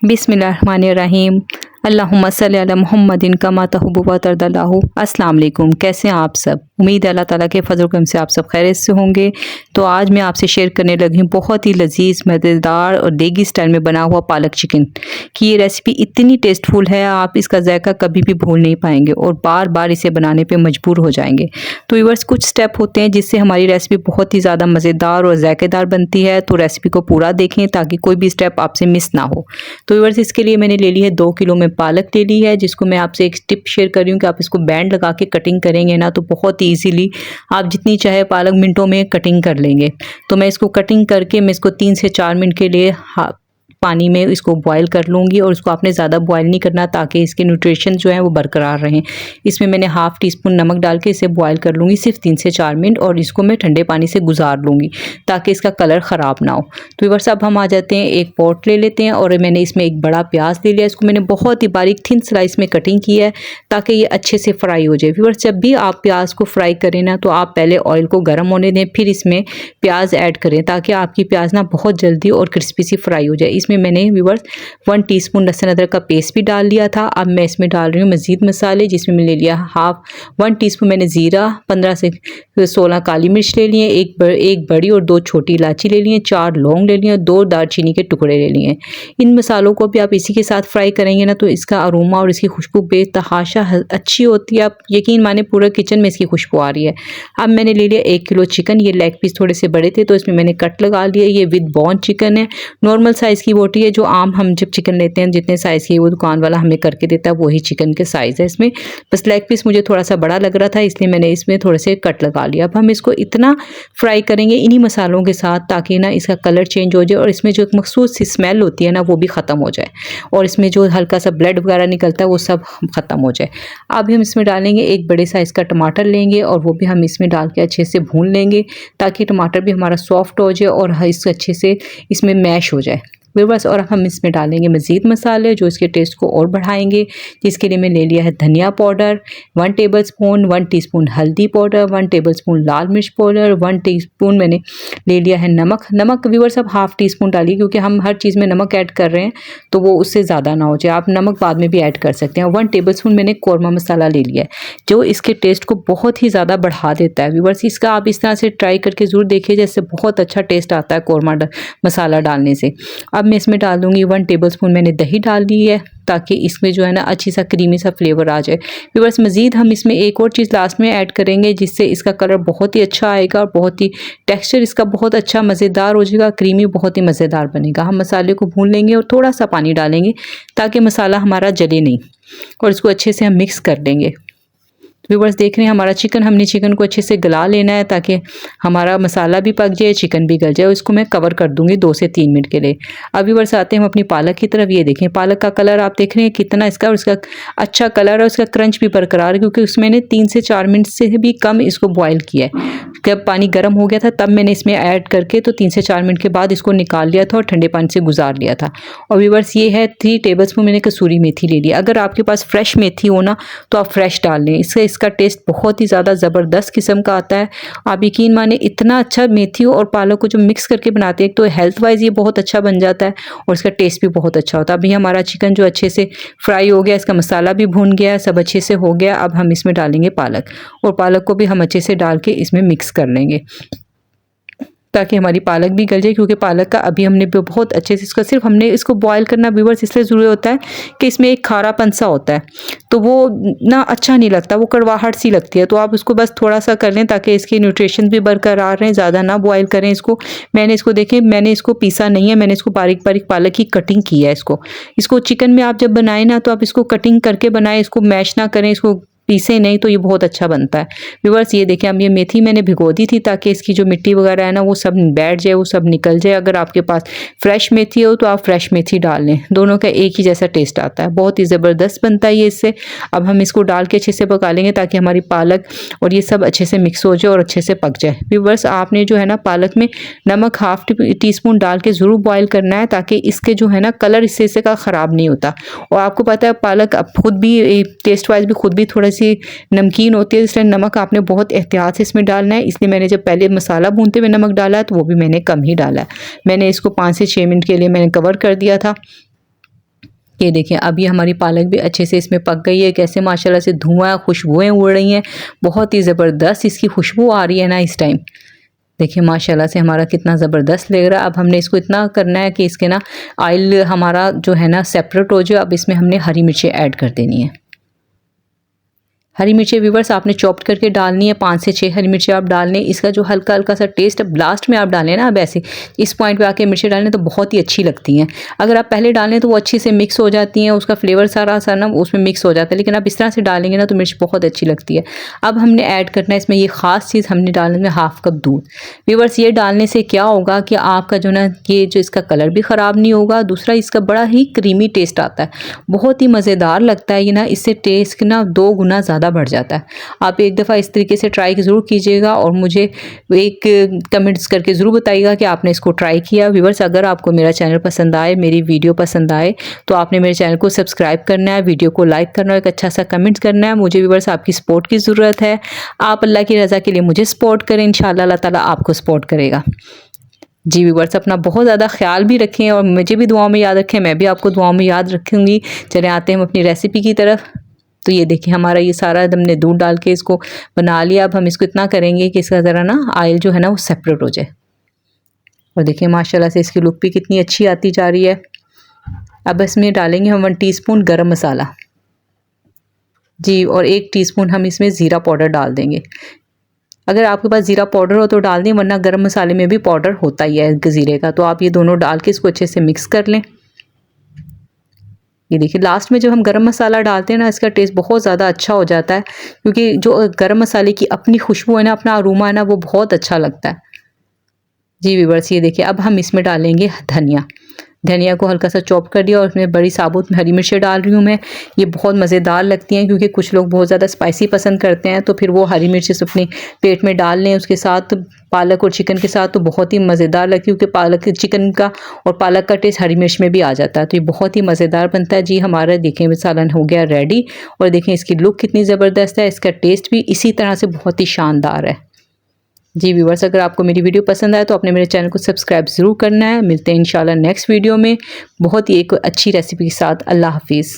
बिस्मिल्लाहिर्रहमानिर्रहीम। अल्लाहुम्मा सल्ली अला मुहम्मदिन कमा तहुब्बु व तर्दल्लाहु। अस्सलाम वालेकुम, कैसे हैं आप सब? उम्मीद है अल्लाह ताला के फजल करम से आप सब खैरियत से होंगे। तो आज मैं आपसे शेयर करने लगी हूँ बहुत ही लजीज, मज़ेदार और देगी स्टाइल में बना हुआ पालक चिकन की ये रेसिपी इतनी टेस्टफुल है, आप इसका जायका कभी भी भूल नहीं पाएंगे और बार बार इसे बनाने पे मजबूर हो जाएंगे। तो व्यूअर्स, कुछ स्टेप होते हैं जिससे हमारी रेसिपी बहुत ही ज़्यादा मज़ेदार और जायकेदार बनती है। तो रेसिपी को पूरा देखें ताकि कोई भी स्टेप आपसे मिस ना हो। तो व्यूअर्स, इसके लिए मैंने ले ली है 2 किलो में पालक ले ली है, जिसको मैं आपसे एक टिप शेयर कर रही हूँ कि आप इसको बैंड लगा के कटिंग करेंगे ना तो बहुत ईजीली आप जितनी चाहे पालक मिनटों में कटिंग कर लेंगे। तो मैं इसको कटिंग करके मैं इसको 3 से 4 मिनट के लिए पानी में इसको बॉईल कर लूँगी और इसको आपने ज़्यादा बॉईल नहीं करना ताकि इसके न्यूट्रिशन जो है वो बरकरार रहें। इसमें मैंने हाफ़ टी स्पून नमक डाल के इसे बॉईल कर लूँगी सिर्फ 3 से 4 मिनट और इसको मैं ठंडे पानी से गुजार लूँगी ताकि इसका कलर ख़राब ना हो। तो व्यूअर्स, अब हम आ जाते हैं, एक पॉट ले लेते हैं और मैंने इसमें एक बड़ा प्याज ले लिया। इसको मैंने बहुत ही बारीक थिन स्लाइस में कटिंग की है ताकि ये अच्छे से फ्राई हो जाए। व्यूअर्स, जब भी आप प्याज को फ्राई करें ना तो आप पहले ऑयल को गर्म होने दें, फिर इसमें प्याज ऐड करें ताकि आपकी प्याज ना बहुत जल्दी और क्रिस्पी सी फ्राई हो जाए। इसमें मैंने व्यूअर्स 1 टीस्पून लहसुन अदरक का पेस्ट भी डाल लिया था। अब मैं इसमें डाल रही हूँ मज़ीद मसाले, जिसमें मैं ले लिया 1 टीस्पून मैंने ज़ीरा, 15 से 16 काली मिर्च ले लिए, एक बड़ी और 2 छोटी इलायची ले लिए, 4 लौंग ले लिए, 2 दालचीनी के टुकड़े ले लिए। इन मसालों को भी आप इसी के साथ फ्राई करेंगे ना तो इसका अरोमा और इसकी खुशबू बेतहाशा अच्छी होती है। आप यकीन माने पूरे किचन में इसकी खुशबू आ रही है। अब मैंने ले लिया 1 किलो चिकन। ये लेग पीस थोड़े से बड़े थे तो इसमें मैंने कट लगा लिया। ये विद बोन चिकन है, नॉर्मल साइज़ की बोटी है। जो आम हम जब चिकन लेते हैं जितने साइज़ की वो दुकान वाला हमें करके देता है वही चिकन के साइज़ है इसमें। बस लेग पीस मुझे थोड़ा सा बड़ा लग रहा था इसलिए मैंने इसमें थोड़े से कट लगा लिया। अब हम इसको इतना फ्राई करेंगे इन्हीं मसालों के साथ ताकि ना इसका कलर चेंज हो जाए और इसमें जो एक मखसूस सी स्मेल होती है ना वो भी ख़त्म हो जाए और इसमें जो हल्का सा ब्लड वगैरह निकलता है वो सब ख़त्म हो जाए। अब हम इसमें डालेंगे एक बड़े साइज़ का टमाटर लेंगे और वो भी हम इसमें डाल के अच्छे से भून लेंगे ताकि टमाटर भी हमारा सॉफ्ट हो जाए और इससे अच्छे से इसमें मैश हो जाए व्यूअर्स। और हम इसमें डालेंगे मज़ीद मसाले जो इसके टेस्ट को और बढ़ाएंगे, जिसके लिए मैं ले लिया है धनिया पाउडर 1 टेबलस्पून, 1 टीस्पून हल्दी पाउडर, 1 टेबलस्पून लाल मिर्च पाउडर, 1 टीस्पून मैंने ले लिया है नमक व्यूअर्स अब हाफ़ टी स्पून डालिए क्योंकि हम हर चीज़ में नमक ऐड कर रहे हैं तो वो उससे ज़्यादा ना हो जाए। आप नमक बाद में भी ऐड कर सकते हैं। 1 टेबलस्पून मैंने कौरमा मसाला ले लिया है जो इसके टेस्ट को बहुत ही ज़्यादा बढ़ा देता है। व्यूअर्स, इसका आप इस तरह से ट्राई करके ज़रूर देखिए, जैसे बहुत अच्छा टेस्ट आता है कौरमा मसाला डालने से। अब मैं इसमें डाल दूंगी 1 टेबलस्पून मैंने दही डाल ली है ताकि इसमें जो है ना अच्छी सा क्रीमी सा फ्लेवर आ जाए। व्यूअर्स, मज़ीद हम इसमें एक और चीज़ लास्ट में ऐड करेंगे जिससे इसका कलर बहुत ही अच्छा आएगा और बहुत ही टेक्सचर इसका बहुत अच्छा मज़ेदार हो जाएगा, क्रीमी बहुत ही मज़ेदार बनेगा। हम मसाले को भून लेंगे और थोड़ा सा पानी डालेंगे ताकि मसाला हमारा जले नहीं और इसको अच्छे से हम मिक्स कर लेंगे। व्यूअर्स, देख रहे हैं हमारा चिकन, हमने चिकन को अच्छे से गला लेना है ताकि हमारा मसाला भी पक जाए, चिकन भी गल जाए। और इसको मैं कवर कर दूंगी 2 से 3 मिनट के लिए। अब व्यूअर्स, आते हैं हम अपनी पालक की तरफ। ये देखें पालक का कलर आप देख रहे हैं कितना इसका और इसका अच्छा कलर है, उसका क्रंच भी बरकरार है क्योंकि उसमें मैंने 3 से 4 मिनट से भी कम इसको बॉयल किया है। जब पानी गर्म हो गया था तब मैंने इसमें ऐड करके तो 3 से 4 मिनट के बाद इसको निकाल लिया था और ठंडे पानी से गुजार लिया था। और व्यूअर्स, ये है 3 टेबलस्पून मैंने कसूरी मेथी ले ली। अगर आपके पास फ्रेश मेथी हो ना तो आप फ्रेश डाल लें, इससे इसका टेस्ट बहुत ही ज़्यादा ज़बरदस्त किस्म का आता है। आप यकीन माने इतना अच्छा मेथी और पालक को जो मिक्स करके बनाते हैं तो हेल्थ वाइज ये बहुत अच्छा बन जाता है और इसका टेस्ट भी बहुत अच्छा होता है। अभी हमारा चिकन जो अच्छे से फ्राई हो गया, इसका मसाला भी भून गया, सब अच्छे से हो गया। अब हम इसमें डालेंगे पालक और पालक को भी हम अच्छे से डाल के इसमें मिक्स कर लेंगे ताकि हमारी पालक भी गल जाए क्योंकि पालक का अभी हमने बहुत अच्छे से इसका सिर्फ हमने इसको बॉयल करना व्यूअर्स इसलिए ज़रूरी होता है कि इसमें एक खारापन सा होता है तो वो ना अच्छा नहीं लगता, वो कड़वाहट सी लगती है। तो आप उसको बस थोड़ा सा कर लें ताकि इसके न्यूट्रिशन भी बरकरार रहें, ज़्यादा ना बॉयल करें इसको। मैंने इसको देखें, मैंने इसको पीसा नहीं है, मैंने इसको बारीक बारीक पालक की कटिंग की है। इसको चिकन में आप जब बनाएं ना तो आप इसको कटिंग करके बनाएं, इसको मैश ना करें, इसको पीसे नहीं तो ये बहुत अच्छा बनता है। व्यूअर्स, ये देखिए अब ये मेथी मैंने भिगो दी थी ताकि इसकी जो मिट्टी वगैरह है ना वो सब बैठ जाए, वो सब निकल जाए। अगर आपके पास फ्रेश मेथी हो तो आप फ्रेश मेथी डाल लें, दोनों का एक ही जैसा टेस्ट आता है, बहुत ही ज़बरदस्त बनता है ये इससे। अब हम इसको डाल के अच्छे से पका लेंगे ताकि हमारी पालक और ये सब अच्छे से मिक्स हो जाए और अच्छे से पक जाए। व्यूअर्स, आपने जो है ना पालक में नमक हाफ़ टी स्पून डाल के ज़रूर बॉयल करना है ताकि इसके जो है ना कलर इससे का ख़राब नहीं होता। और आपको पता है पालक अब खुद भी टेस्ट वाइज भी खुद भी थोड़ा नमकीन होती है, इसलिए नमक आपने बहुत एहतियात से इसमें डालना है। इसलिए मैंने जब पहले मसाला भूनते हुए नमक डाला है तो वो भी मैंने कम ही डाला है। मैंने इसको 5 से 6 मिनट के लिए मैंने कवर कर दिया था ये देखिए अब ये हमारी पालक भी अच्छे से इसमें पक गई है। कैसे माशाल्लाह से धुआं खुशबुएं उड़ रही हैं, बहुत ही ज़बरदस्त इसकी खुशबू आ रही है ना इस टाइम। देखिए माशाल्लाह से हमारा कितना ज़बरदस्त लग रहा है। अब हमने इसको इतना करना है कि इसके ना ऑयल हमारा जो है ना सेपरेट हो जाए। अब इसमें हमने हरी मिर्चें ऐड कर देनी है। हरी मिर्चें व्यूवर्स आपने चॉप्ड करके डालनी है, 5 से 6 हरी मिर्चें आप डाल लें। इसका जो हल्का हल्का सा टेस्ट अब लास्ट में आप डालें ना, अब ऐसे इस पॉइंट पे आके मिर्चें डालें तो बहुत ही अच्छी लगती हैं। अगर आप पहले डालें तो वो अच्छे से मिक्स हो जाती हैं, उसका फ्लेवर सारा सा ना उसमें मिक्स हो जाता है, लेकिन आप इस तरह से डालेंगे ना तो मिर्च बहुत अच्छी लगती है। अब हमने ऐड करना है इसमें ये ख़ास चीज़, हमने डालना है 1/2 कप दूध। व्यूवर्स ये डालने से क्या होगा कि आपका जो ना ये जो इसका कलर भी ख़राब नहीं होगा, दूसरा इसका बड़ा ही क्रीमी टेस्ट आता है, बहुत ही मज़ेदार लगता है ये ना। इससे टेस्ट ना 2 गुना ज़्यादा बढ़ जाता है। आप एक दफ़ा इस तरीके से ट्राई ज़रूर कीजिएगा और मुझे एक कमेंट्स करके ज़रूर बताइएगा कि आपने इसको ट्राई किया। व्यूवर्स अगर आपको मेरा चैनल पसंद आए, मेरी वीडियो पसंद आए तो आपने मेरे चैनल को सब्सक्राइब करना है, वीडियो को लाइक करना है, एक अच्छा सा कमेंट्स करना है। मुझे व्यूवर्स आपकी सपोर्ट की ज़रूरत है। आप अल्लाह की रज़ा के लिए मुझे सपोर्ट करें, इंशाअल्लाह अल्लाह ताला आपको सपोर्ट करेगा। जी व्यूवर्स अपना बहुत ज़्यादा ख्याल भी रखें और मुझे भी दुआओं में याद रखें, मैं भी आपको दुआओं में याद रखूँगी। चले आते हैं हम अपनी रेसिपी की तरफ। तो ये देखिए हमारा ये सारा हमने दूध डाल के इसको बना लिया। अब हम इसको इतना करेंगे कि इसका ज़रा ना ऑयल जो है ना वो सेपरेट हो जाए। और देखिए माशाल्लाह से इसकी लुक भी कितनी अच्छी आती जा रही है। अब इसमें डालेंगे हम 1 टीस्पून गरम मसाला जी, और 1 टीस्पून हम इसमें ज़ीरा पाउडर डाल देंगे। अगर आपके पास ज़ीरा पाउडर हो तो डाल दें, वरना गरम मसाले में भी पाउडर होता ही है ज़ीरे का। तो आप ये दोनों डाल के इसको अच्छे से मिक्स कर लें। ये देखिए लास्ट में जब हम गरम मसाला डालते हैं ना, इसका टेस्ट बहुत ज़्यादा अच्छा हो जाता है, क्योंकि जो गरम मसाले की अपनी खुशबू है ना, अपना अरोमा है ना, वो बहुत अच्छा लगता है। जी व्यूअर्स ये देखिए अब हम इसमें डालेंगे धनिया। धनिया को हल्का सा चॉप कर दिया और उसमें बड़ी साबुत हरी मिर्चें डाल रही हूँ मैं। ये बहुत मज़ेदार लगती हैं, क्योंकि कुछ लोग बहुत ज़्यादा स्पाइसी पसंद करते हैं, तो फिर वो हरी मिर्चें अपने पेट में डाल लें उसके साथ पालक और चिकन के साथ, तो बहुत ही मज़ेदार लगती है, क्योंकि पालक चिकन का और पालक का टेस्ट हरी मिर्च में भी आ जाता है, तो ये बहुत ही मज़ेदार बनता है। जी हमारा देखें सालन हो गया रेडी, और देखें इसकी लुक कितनी ज़बरदस्त है, इसका टेस्ट भी इसी तरह से बहुत ही शानदार है। जी व्यूवर्स अगर आपको मेरी वीडियो पसंद आए तो आपने मेरे चैनल को सब्सक्राइब ज़रूर करना है। मिलते हैं इंशाल्लाह नेक्स्ट वीडियो में बहुत ही एक अच्छी रेसिपी के साथ। अल्लाह हाफिज़।